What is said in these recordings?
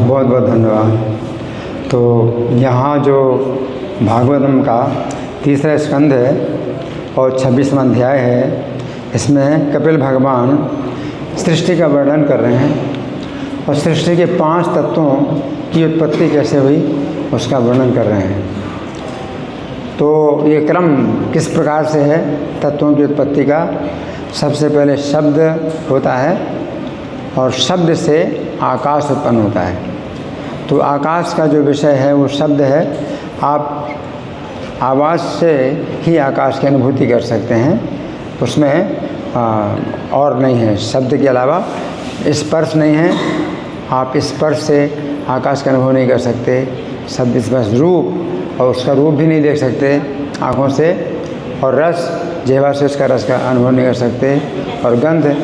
बहुत बहुत धन्यवाद। तो यहाँ जो भागवतम का तीसरा स्कंद है और 26वां अध्याय है, इसमें कपिल भगवान सृष्टि का वर्णन कर रहे हैं और सृष्टि के 5 तत्वों की उत्पत्ति कैसे हुई उसका वर्णन कर रहे हैं। तो ये क्रम किस प्रकार से है तत्वों की उत्पत्ति का? सबसे पहले शब्द होता है और शब्द से आकाश उत्पन्न होता है। तो आकाश का जो विषय है वो शब्द है। आप आवाज़ से ही आकाश की अनुभूति कर सकते हैं, उसमें और नहीं है। शब्द के अलावा स्पर्श नहीं है, आप स्पर्श से आकाश का अनुभव नहीं कर सकते। शब्द स्पर्श, रूप और उसका रूप भी नहीं देख सकते आँखों से, और रस जिह्वा से उसका रस का अनुभव नहीं कर सकते, और गंध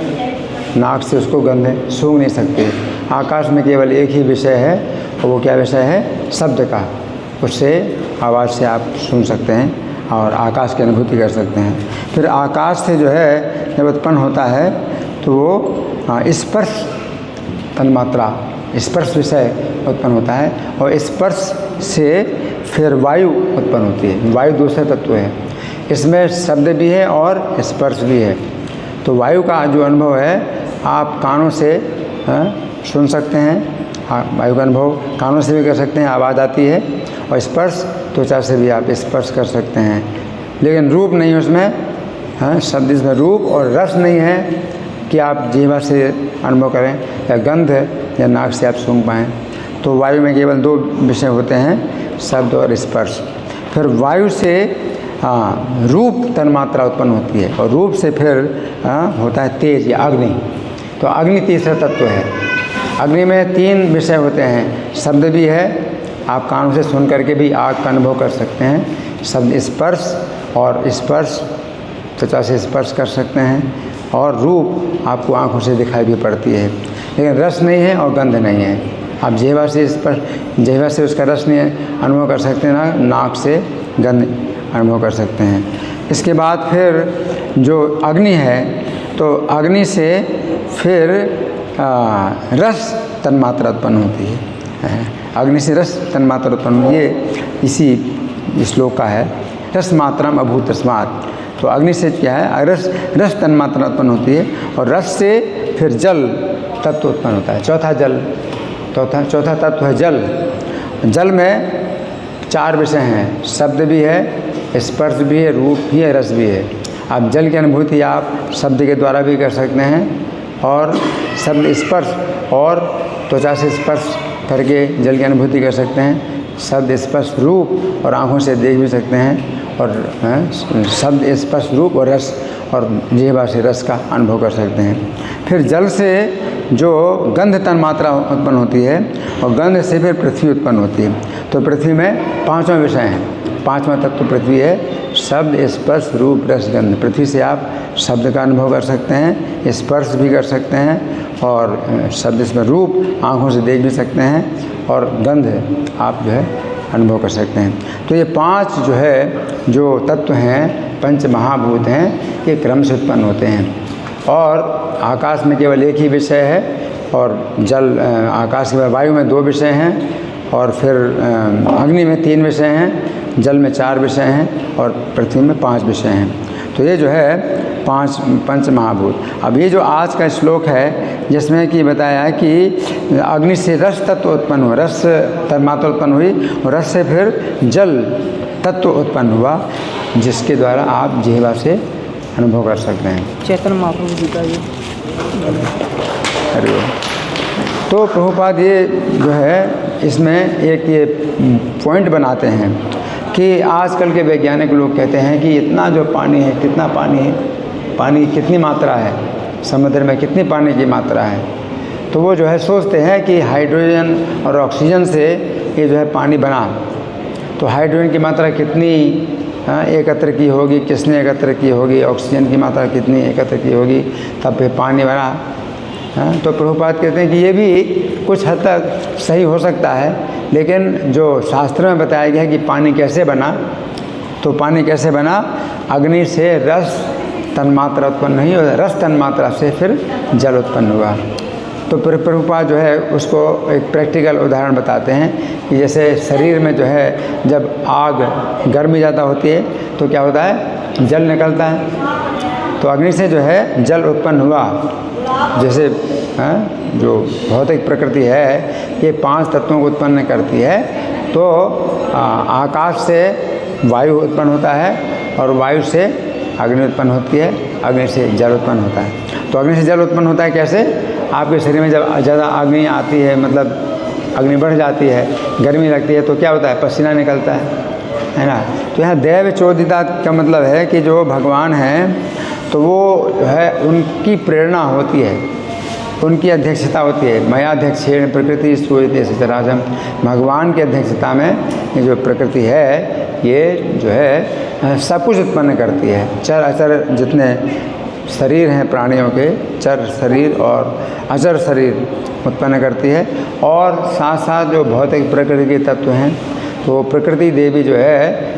नाक से उसको गंध सूंघ नहीं सकते। आकाश में केवल एक ही विषय है और वो क्या विषय है? शब्द का। उससे आवाज़ से आप सुन सकते हैं और आकाश की अनुभूति कर सकते हैं। फिर आकाश से जो है जब उत्पन्न होता है तो वो स्पर्श तन्मात्रा, स्पर्श विषय उत्पन्न होता है, और स्पर्श से फिर वायु उत्पन्न होती है। वायु दूसरा तत्व है, इसमें शब्द भी है और स्पर्श भी है। तो वायु का जो अनुभव है आप कानों से सुन सकते हैं, वायु का अनुभव कानों से भी कर सकते हैं, आवाज़ आती है, और स्पर्श त्वचा से भी आप स्पर्श कर सकते हैं। लेकिन रूप नहीं है उसमें, शब्द इसमें रूप और रस नहीं है कि आप जीवा से अनुभव करें, या गंध या नाक से आप सूंघ पाएँ। तो वायु में केवल 2 विषय होते हैं, शब्द और स्पर्श। फिर वायु से रूप तन्मात्रा उत्पन्न होती है, और रूप से फिर होता है तेज या अग्नि। तो अग्नि तीसरा तत्व है। अग्नि में 3 विषय होते हैं, शब्द भी है, आप कानों से सुन करके भी आग का अनुभव कर सकते हैं, शब्द स्पर्श, और स्पर्श त्वचा से स्पर्श कर सकते हैं, और रूप आपको आँखों से दिखाई भी पड़ती है। लेकिन रस नहीं है और गंध नहीं है। आप जिह्वा से स्पर्श, जिह्वा से उसका रस नहीं अनुभव कर सकते हैं, ना नाक से गंध अनुभव कर सकते हैं। इसके बाद फिर जो अग्नि है, तो अग्नि से फिर रस तन्मात्रा उत्पन्न होती है। अग्नि से रस तन्मात्रा उत्पन्न हुई है, इसी श्लोक का है, रस मात्रम अभूत तस्मात्। तो अग्नि से क्या है? रस तन्मात्रा उत्पन्न होती है, और रस से फिर जल तत्व उत्पन्न होता है। चौथा तत्व है जल। जल में 4 विषय हैं, शब्द भी है, स्पर्श भी है, रूप भी है, रस भी है। आप जल की अनुभूति आप शब्द के द्वारा भी कर सकते हैं, और शब्द स्पर्श और त्वचा से स्पर्श करके जल की अनुभूति कर सकते हैं। शब्द स्पर्श रूप और आँखों से देख भी सकते हैं, और शब्द स्पर्श रूप और रस और जिह्वा से रस का अनुभव कर सकते हैं। फिर जल से जो गंध तन्मात्रा उत्पन्न होती है, और गंध से फिर पृथ्वी उत्पन्न होती है। तो पृथ्वी में 5वां विषय है, 5वां तत्व पृथ्वी है, शब्द स्पर्श रूप रस गंध। पृथ्वी से आप शब्द का अनुभव कर सकते हैं, स्पर्श भी कर सकते हैं, और शब्द इसमें रूप आँखों से देख भी सकते हैं, और गंध आप जो है अनुभव कर सकते हैं। तो ये 5 जो है जो तत्व हैं, पंच महाभूत हैं, ये क्रम से उत्पन्न होते हैं। और आकाश में केवल एक ही विषय है, और जल आकाश के वायु में 2 विषय हैं, और फिर अग्नि में 3 विषय हैं, जल में 4 विषय हैं, और पृथ्वी में 5 विषय हैं। तो ये जो है 5 पंच महाभूत। अब ये जो आज का श्लोक है जिसमें कि बताया है कि अग्नि से रस तत्व उत्पन्न हुआ, रस तन्मात्रा उत्पन्न हुई, और रस से फिर जल तत्व उत्पन्न हुआ, जिसके द्वारा आप जिह्वा से अनुभव कर सकते हैं। चैतन्य महाप्रभु जी का ये। अरे तो प्रभुपाद ये जो है इसमें एक ये पॉइंट बनाते हैं कि आजकल के वैज्ञानिक लोग कहते हैं कि इतना जो पानी है, कितना पानी है, पानी कितनी मात्रा है, समुद्र में कितनी पानी की मात्रा है। तो वो जो है सोचते हैं कि हाइड्रोजन और ऑक्सीजन से ये जो है पानी बना। तो हाइड्रोजन की मात्रा कितनी एकत्र की होगी, किसने एकत्र की होगी, ऑक्सीजन की मात्रा कितनी एकत्र की होगी, तब फिर पानी बना। तो प्रभुपाद कहते हैं कि ये भी कुछ हद तक सही हो सकता है, लेकिन जो शास्त्र में बताया गया है कि पानी कैसे बना, तो पानी कैसे बना? अग्नि से रस तन्मात्रा उत्पन्न नहीं हुई, रस तन्मात्रा से फिर जल उत्पन्न हुआ। तो प्रभुपाद जो है उसको एक प्रैक्टिकल उदाहरण बताते हैं कि जैसे शरीर में जो है जब आग गर्मी ज़्यादा होती है तो क्या होता है, जल निकलता है। तो अग्नि से जो है जल उत्पन्न हुआ। जैसे जो भौतिक प्रकृति है ये 5 तत्वों को उत्पन्न करती है। तो आकाश से वायु उत्पन्न होता है और वायु से अग्नि उत्पन्न होती है, अग्नि से जल उत्पन्न होता है। तो अग्नि से जल उत्पन्न होता है कैसे? आपके शरीर में जब ज़्यादा अग्नि आती है, मतलब अग्नि बढ़ जाती है, गर्मी लगती है, तो क्या होता है, पसीना निकलता है ना। तो यहाँ दैव चोदिता का मतलब है कि जो भगवान हैं तो वो है उनकी प्रेरणा होती है, उनकी अध्यक्षता होती है। मयाध्यक्षेण प्रकृति सूयते सचराचरम, भगवान की अध्यक्षता में ये जो प्रकृति है ये जो है सब कुछ उत्पन्न करती है। चर अचर जितने शरीर हैं प्राणियों के, चर शरीर और अचर शरीर उत्पन्न करती है। और साथ साथ जो भौतिक प्रकृति के तत्व हैं तो प्रकृति देवी जो है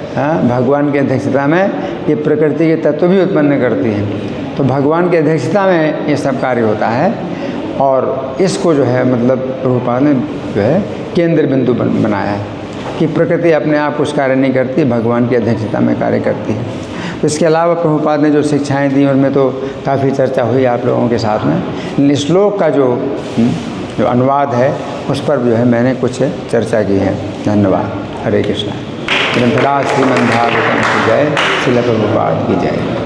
भगवान की अध्यक्षता में ये प्रकृति के तत्व भी उत्पन्न करती है। तो भगवान की अध्यक्षता में ये सब कार्य होता है। और इसको जो है मतलब प्रभुपाद ने जो है केंद्र बिंदु बनाया है कि प्रकृति अपने आप कुछ कार्य नहीं करती, भगवान की अध्यक्षता में कार्य करती है। तो इसके अलावा प्रभुपाद ने जो शिक्षाएं दी उनमें तो काफ़ी चर्चा हुई आप लोगों के साथ में। श्लोक का जो अनुवाद है उस पर जो है मैंने कुछ चर्चा की है। धन्यवाद। हरे कृष्णा। ग्रंथराज श्रीमद् भागवतम की जय। श्रील प्रभुपाद की जय।